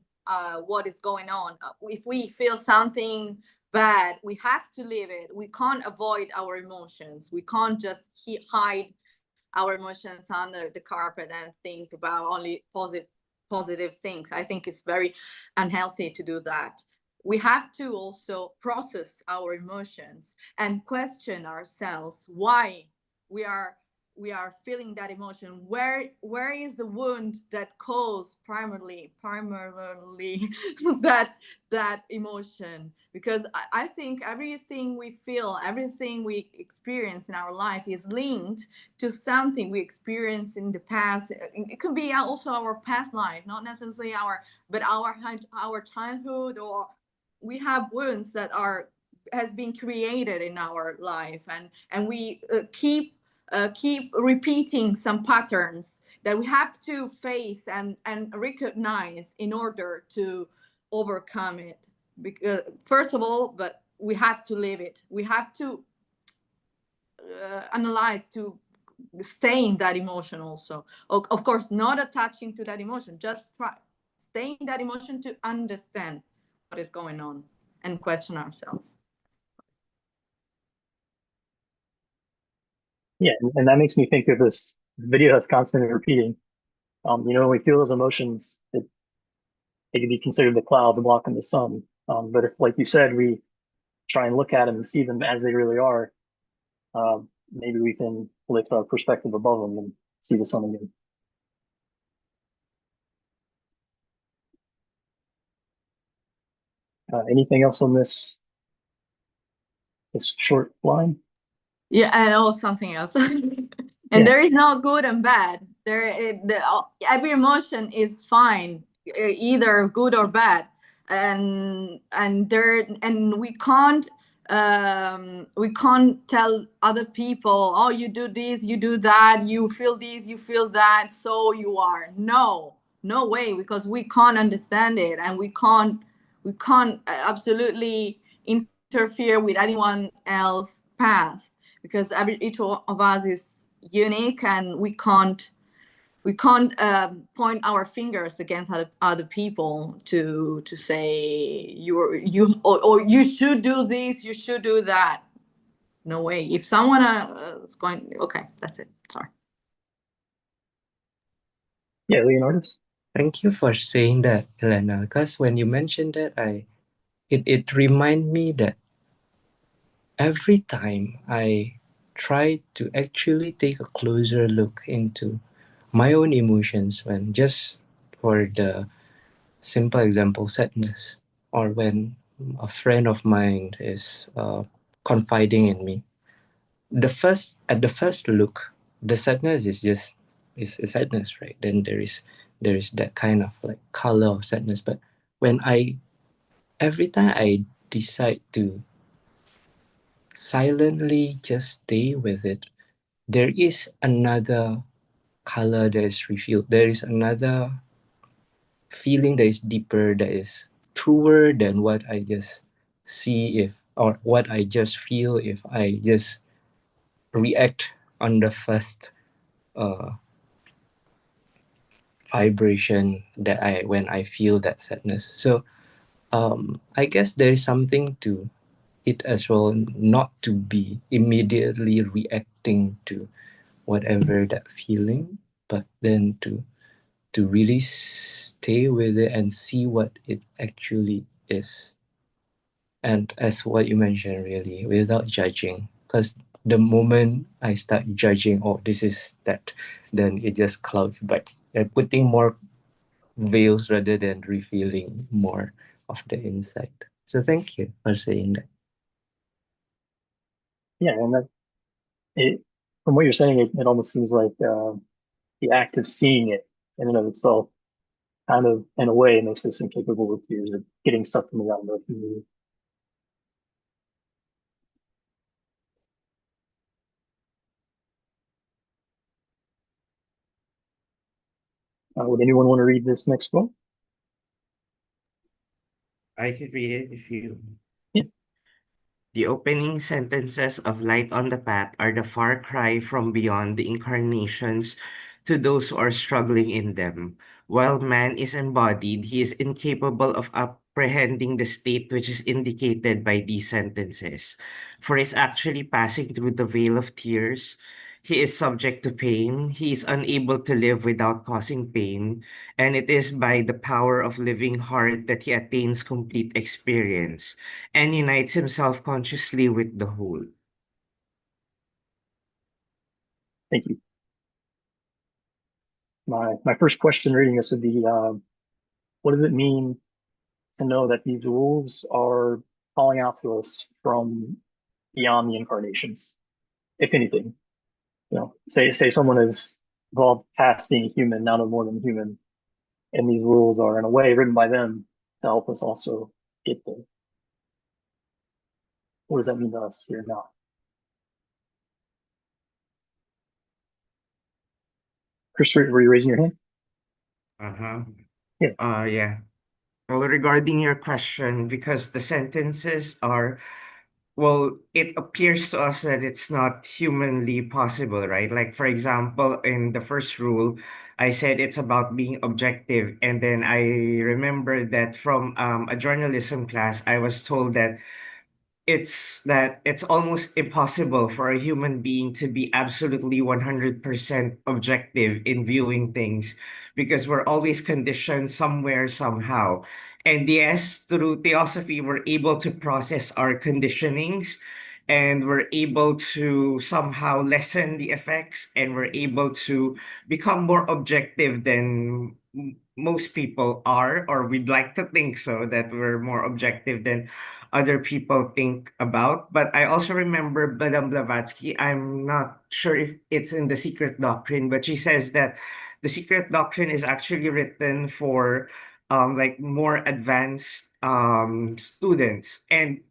what is going on. If we feel something bad, we have to leave it. We can't avoid our emotions. We can't just hide our emotions under the carpet and think about only positive things. I think it's very unhealthy to do that. We have to also process our emotions and question ourselves why we are feeling that emotion. Where is the wound that caused primarily that emotion? Because I think everything we feel, everything we experience in our life is linked to something we experienced in the past. It could be also our past life, not necessarily our childhood, or we have wounds that has been created in our life, and we keep repeating some patterns that we have to face and recognize in order to overcome it. Because first of all, but we have to live it. We have to analyze, to stay in that emotion also. Of course, not attaching to that emotion, just stay in that emotion to understand what is going on and question ourselves. Yeah, and that makes me think of this video that's constantly repeating. When we feel those emotions, it can be considered the clouds blocking the sun. But if, like you said, we try and look at them and see them as they really are, maybe we can lift our perspective above them and see the sun again. Anything else on this short line? Yeah, and something else. And Yeah. there is no good and bad. Every emotion is fine, either good or bad, and we can't tell other people, oh, you do this, you do that, you feel this, you feel that, so you are. No way, because we can't understand it, and we can't absolutely interfere with anyone else's path, because each of us is unique, and we can't point our fingers against other people to say or you should do this, you should do that. No way. If someone is going, okay, that's it. Sorry. Yeah, Leonardus. Thank you for saying that, Elena, because when you mentioned that, it remind me that every time I try to actually take a closer look into my own emotions, when just for the simple example, sadness, or when a friend of mine is confiding in me, at the first look, the sadness is just is sadness, right? Then there is that kind of like color of sadness. But when every time I decide to silently just stay with it, there is another color that is revealed. There is another feeling that is deeper, that is truer than what I just see if or what I just feel if I just react on the first uh, vibration that when I feel that sadness. So I guess there is something to it as well, not to be immediately reacting to whatever that feeling, but then to really stay with it and see what it actually is. And as what you mentioned, really, without judging, because the moment I start judging, oh, this is that, then it just clouds back and putting more veils rather than revealing more of the inside. So thank you for saying that. Yeah, and from what you're saying, it almost seems like the act of seeing it in and of itself, kind of in a way, makes us incapable of tears, of getting something out of it. Would anyone want to read this next quote? I could read it if you. Yeah. The opening sentences of Light on the Path are the far cry from beyond the incarnations to those who are struggling in them. While man is embodied, he is incapable of apprehending the state which is indicated by these sentences, for he is actually passing through the veil of tears. He is subject to pain. He is unable to live without causing pain, and it is by the power of living heart that he attains complete experience and unites himself consciously with the whole. Thank you. My first question reading this would be, what does it mean to know that these rules are calling out to us from beyond the incarnations, if anything? Say someone is evolved past being human, now no more than human, and these rules are in a way written by them to help us also get there. What does that mean to us here now? Christopher, were you raising your hand? Uh-huh. Yeah. Yeah. Well, regarding your question, because the sentences are, well, it appears to us that it's not humanly possible, right? Like, for example, in the first rule, I said it's about being objective. And then I remember that from a journalism class, I was told that it's almost impossible for a human being to be absolutely 100% objective in viewing things because we're always conditioned somewhere somehow. And yes, through theosophy we're able to process our conditionings, and we're able to somehow lessen the effects, and we're able to become more objective than most people are, or we'd like to think so, that we're more objective than other people think about. But I also remember Madame Blavatsky. I'm not sure if it's in The Secret Doctrine, but she says that The Secret Doctrine is actually written for like more advanced students. And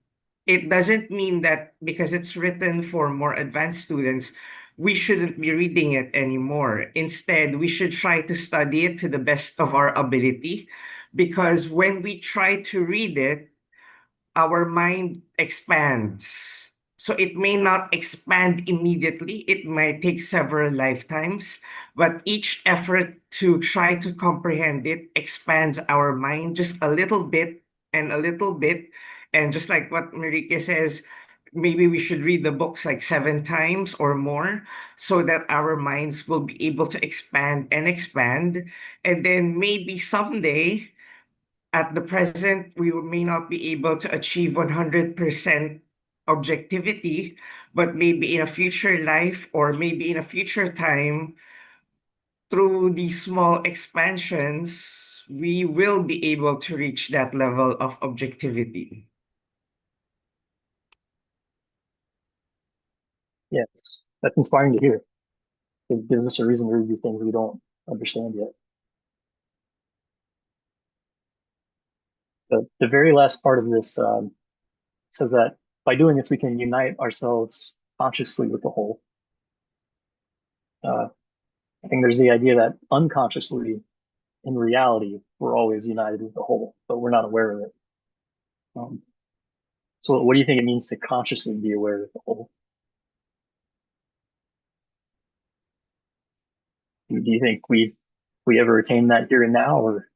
it doesn't mean that because it's written for more advanced students, we shouldn't be reading it anymore. Instead, we should try to study it to the best of our ability, because when we try to read it, our mind expands. So it may not expand immediately, it might take several lifetimes, but each effort to try to comprehend it expands our mind just a little bit and a little bit. And just like what Marike says, maybe we should read the books like 7 times or more so that our minds will be able to expand and expand. And then maybe someday, at the present, we may not be able to achieve 100% objectivity, but maybe in a future life or maybe in a future time, through these small expansions, we will be able to reach that level of objectivity. Yes, that's inspiring to hear. It gives us a reason to review things we don't understand yet. The very last part of this says that by doing this, we can unite ourselves consciously with the whole. I think there's the idea that unconsciously, in reality, we're always united with the whole, but we're not aware of it. So what do you think it means to consciously be aware of the whole? Do you think we ever attain that here and now, or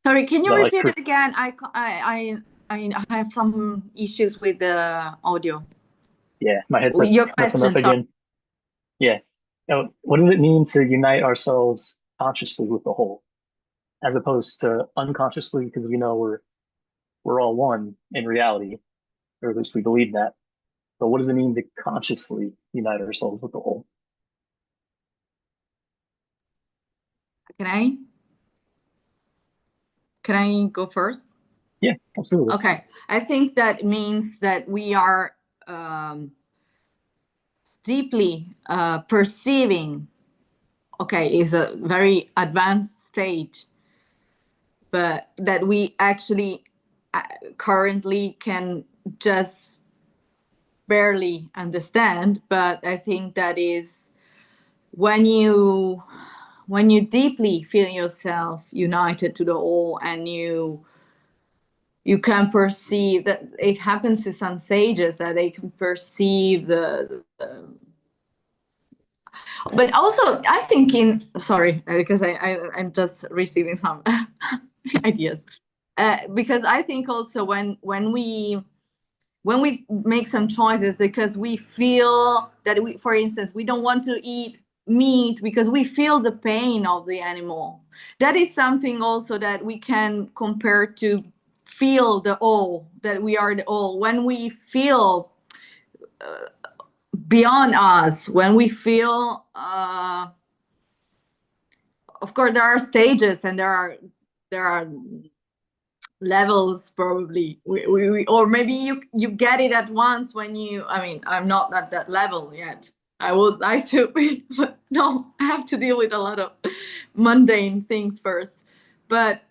Sorry, can you that like repeat it again? I have some issues with the audio. yeah, my headset's Your messing up question, sorry. again. Yeah. Now, what does it mean to unite ourselves consciously with the whole, as opposed to unconsciously, because we know we're all one in reality, or at least we believe that. But what does it mean to consciously unite ourselves with the whole? Can I go first? Yeah, absolutely. Okay, I think that means that we are deeply perceiving. Okay, is a very advanced stage, but that we actually currently can just barely understand. But I think that is when you deeply feel yourself united to the all, and you can perceive that it happens to some sages that they can perceive but also I think sorry, because I'm just receiving some ideas, because I think also when we make some choices because we feel that we, for instance, we don't want to eat meat because we feel the pain of the animal. That is something also that we can compare to feel the all, that we are the all. When we feel beyond us, when we feel, of course, there are stages and there are levels probably, or maybe you get it at once when you, I mean, I'm not at that level yet. I would like to be, but no, I have to deal with a lot of mundane things first. But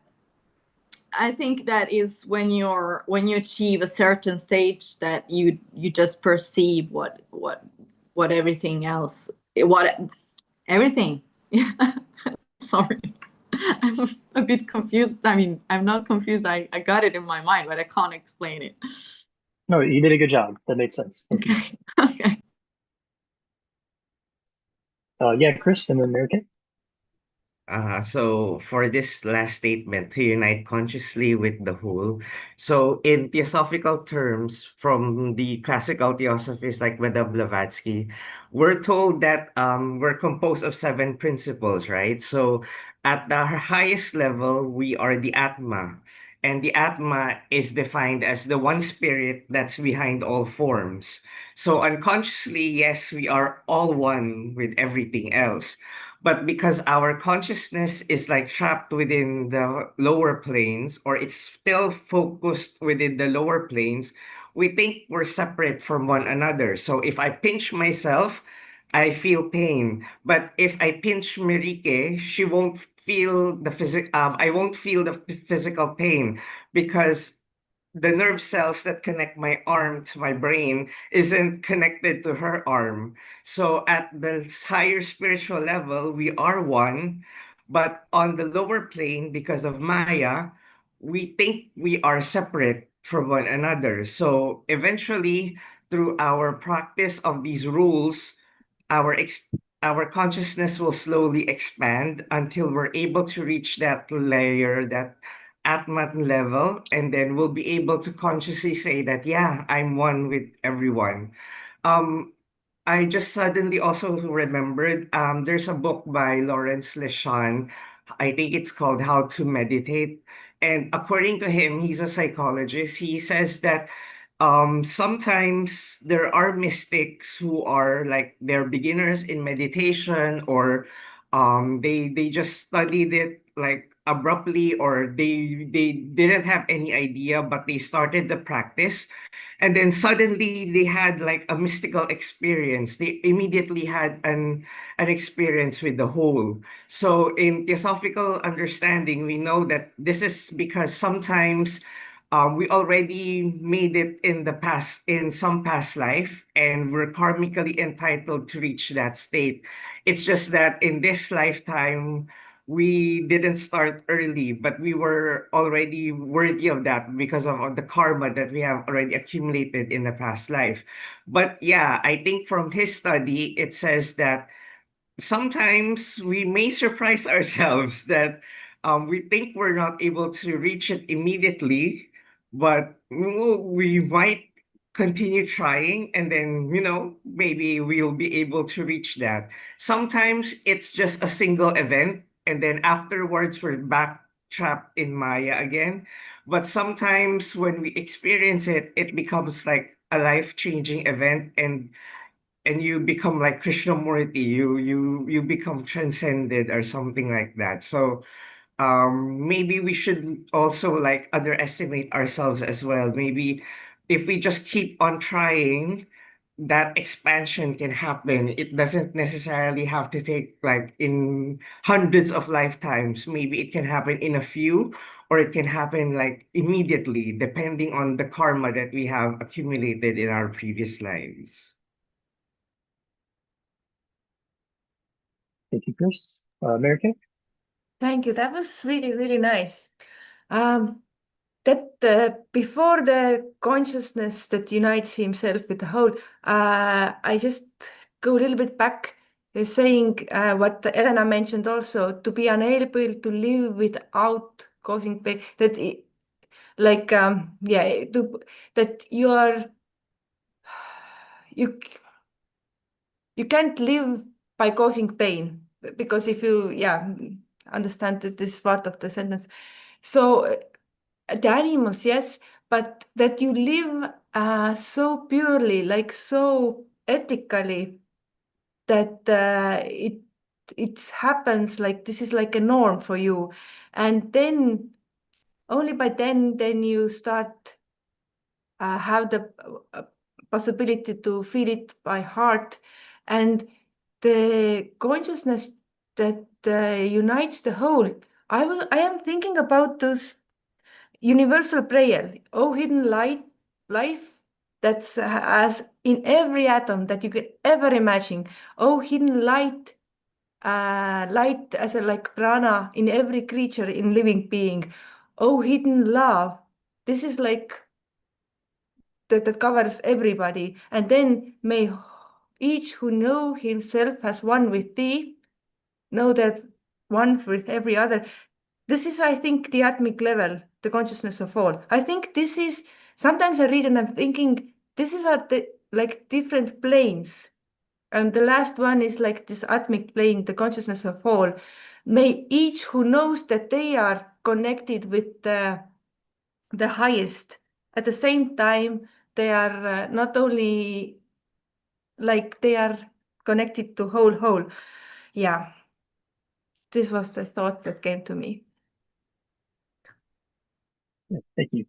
I think that is when you achieve a certain stage that you just perceive what everything else, what everything. Yeah. Sorry. I'm a bit confused. I mean, I'm not confused. I got it in my mind, but I can't explain it. No, you did a good job. That made sense. Thank you. Okay. Yeah, Chris and then Mary Kay. So for this last statement, to unite consciously with the whole. So in theosophical terms, from the classical theosophists like Madame Blavatsky, we're told that we're composed of 7 principles, right? So at the highest level, we are the Atma. And the Atma is defined as the one spirit that's behind all forms. So unconsciously, yes, we are all one with everything else. But because our consciousness is like trapped within the lower planes, or it's still focused within the lower planes, we think we're separate from one another. So if I pinch myself, I feel pain. But if I pinch Mirike, she won't feel the I won't feel the physical pain because the nerve cells that connect my arm to my brain isn't connected to her arm. So at the higher spiritual level, we are one, but on the lower plane, because of Maya, we think we are separate from one another. So eventually, through our practice of these rules, our our consciousness will slowly expand until we're able to reach that layer, that Atman level, and then we'll be able to consciously say that, yeah, I'm one with everyone. Um, I just suddenly also remembered there's a book by Lawrence Leshan. I think it's called How to Meditate. And according to him, he's a psychologist. He says that sometimes there are mystics who are like they're beginners in meditation, or they just studied it like abruptly, or they didn't have any idea, but they started the practice, and then suddenly they had like a mystical experience. They immediately had an experience with the whole. So in theosophical understanding, we know that this is because sometimes we already made it in the past, in some past life, and we're karmically entitled to reach that state. It's just that in this lifetime, we didn't start early, but we were already worthy of that because of the karma that we have already accumulated in the past life. But yeah, I think from his study, it says that sometimes we may surprise ourselves that we think we're not able to reach it immediately, but we might continue trying, and then, maybe we'll be able to reach that. Sometimes it's just a single event, and then afterwards we're back trapped in Maya again. But sometimes when we experience it, it becomes like a life-changing event, and you become like Krishnamurti, you become transcended or something like that. So maybe we should also like underestimate ourselves as well. Maybe if we just keep on trying, that expansion can happen. It doesn't necessarily have to take like in hundreds of lifetimes. Maybe it can happen in a few, or it can happen like immediately, depending on the karma that we have accumulated in our previous lives. Thank you, Chris. Mary Kay? Thank you. That was really, really nice. That before the consciousness that unites himself with the whole, I just go a little bit back, saying what Elena mentioned also, to be unable to live without causing pain. That, like, yeah, that you you can't live by causing pain, because if you, yeah, understand that this part of the sentence. So the animals, yes, but that you live so purely, like so ethically, that it happens like this is like a norm for you, and then only by then you start have the possibility to feel it by heart, and the consciousness that unites the whole. I am thinking about those universal prayer, oh hidden light, life that's as in every atom that you could ever imagine. Oh hidden light, light as a like prana in every creature, in living being. Oh hidden love. This is like that covers everybody. And then may each who know himself as one with thee know that one with every other. This is, I think, the atmic level, the consciousness of all. I think this is, sometimes I read and I'm thinking, this is at the like different planes. And the last one is like this atmic plane, the consciousness of all. May each who knows that they are connected with the highest, at the same time, they are not only like they are connected to whole. Yeah. this was the thought that came to me. Yeah, thank you.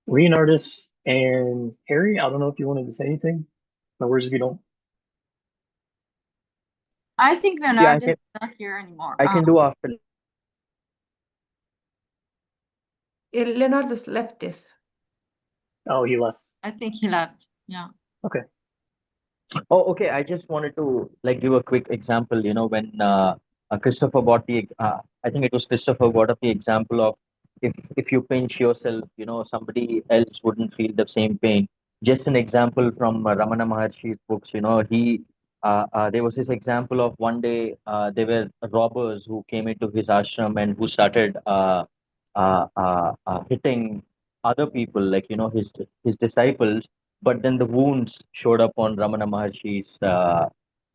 Leonardus and Harry, I don't know if you wanted to say anything. No worries if you don't. I think Yeah, Leonardo is not here anymore. I can do after. Leonardus left this. Oh, he left. I think he left. Yeah. Okay. Oh, okay. I just wanted to like give a quick example. When Christopher brought I think it was Christopher brought up the example of if you pinch yourself, somebody else wouldn't feel the same pain. Just an example from Ramana Maharshi's books. There was this example of one day there were robbers who came into his ashram and who started hitting other people, like his disciples, but then the wounds showed up on Ramana Maharshi's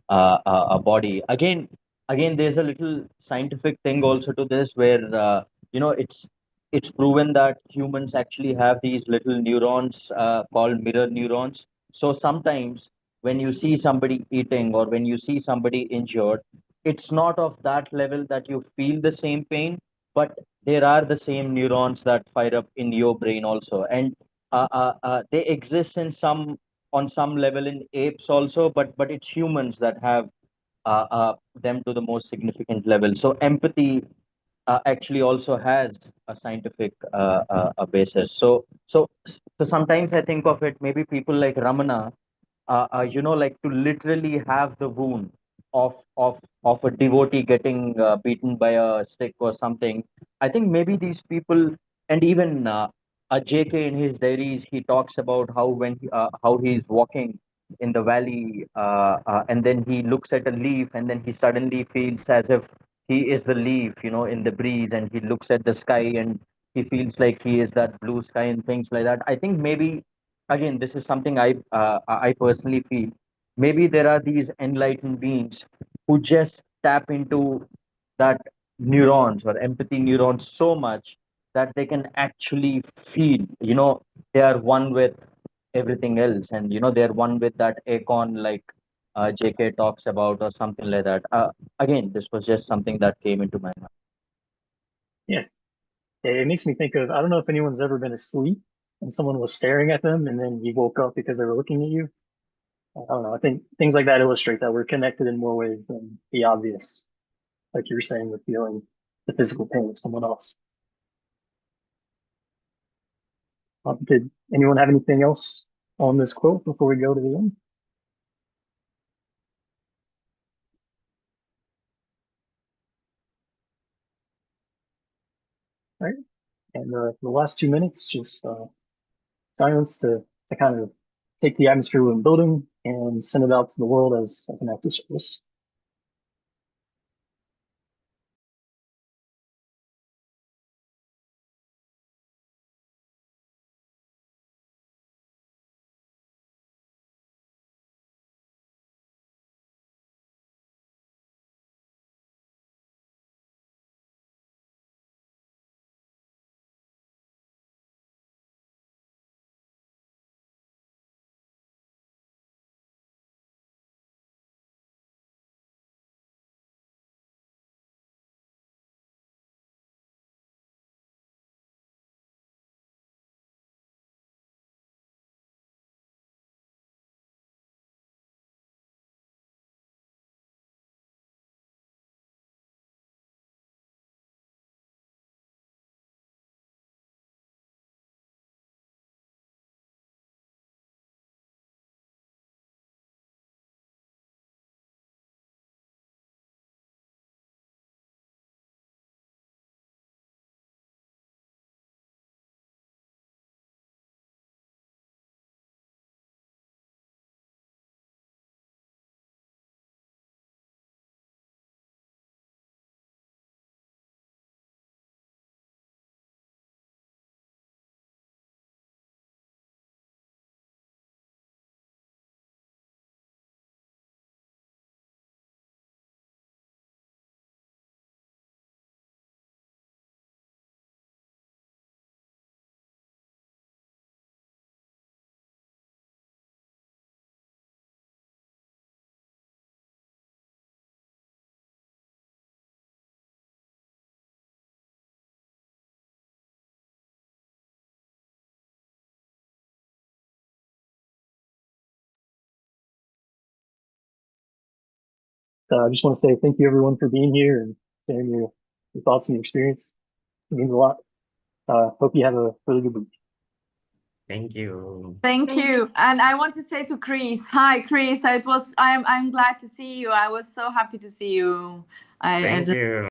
body. Again, there's a little scientific thing also to this, where it's proven that humans actually have these little neurons called mirror neurons. So sometimes when you see somebody eating or when you see somebody injured, it's not of that level that you feel the same pain, but there are the same neurons that fire up in your brain also, and they exist in some on some level in apes also, but it's humans that have them to the most significant level. So empathy actually also has a scientific a basis. So sometimes I think of it, maybe people like Ramana, like to literally have the wound of a devotee getting beaten by a stick or something. I think maybe these people, and even JK in his diaries, he talks about how he's walking in the valley, and then he looks at a leaf, and then he suddenly feels as if he is the leaf, in the breeze, and he looks at the sky and he feels like he is that blue sky and things like that. I think maybe, again, this is something I personally feel, maybe there are these enlightened beings who just tap into that neurons or empathy neurons so much that they can actually feel, they are one with everything else, and they're one with that acorn, like JK talks about, or something like that. Again, this was just something that came into my mind. Yeah. It makes me think of, I don't know if anyone's ever been asleep and someone was staring at them and then you woke up because they were looking at you. I don't know. I think things like that illustrate that we're connected in more ways than the obvious, like you were saying with feeling the physical pain of someone else. Did anyone have anything else on this quote before we go to the end? All right. And the last 2 minutes, just silence to kind of take the atmosphere we're building and send it out to the world as an act of service. I just want to say thank you everyone for being here and sharing your thoughts and your experience. It means a lot. Hope you have a really good week. Thank you. Thank you. And I want to say to Chris, hi Chris. I'm glad to see you. I was so happy to see you. I Thank just you.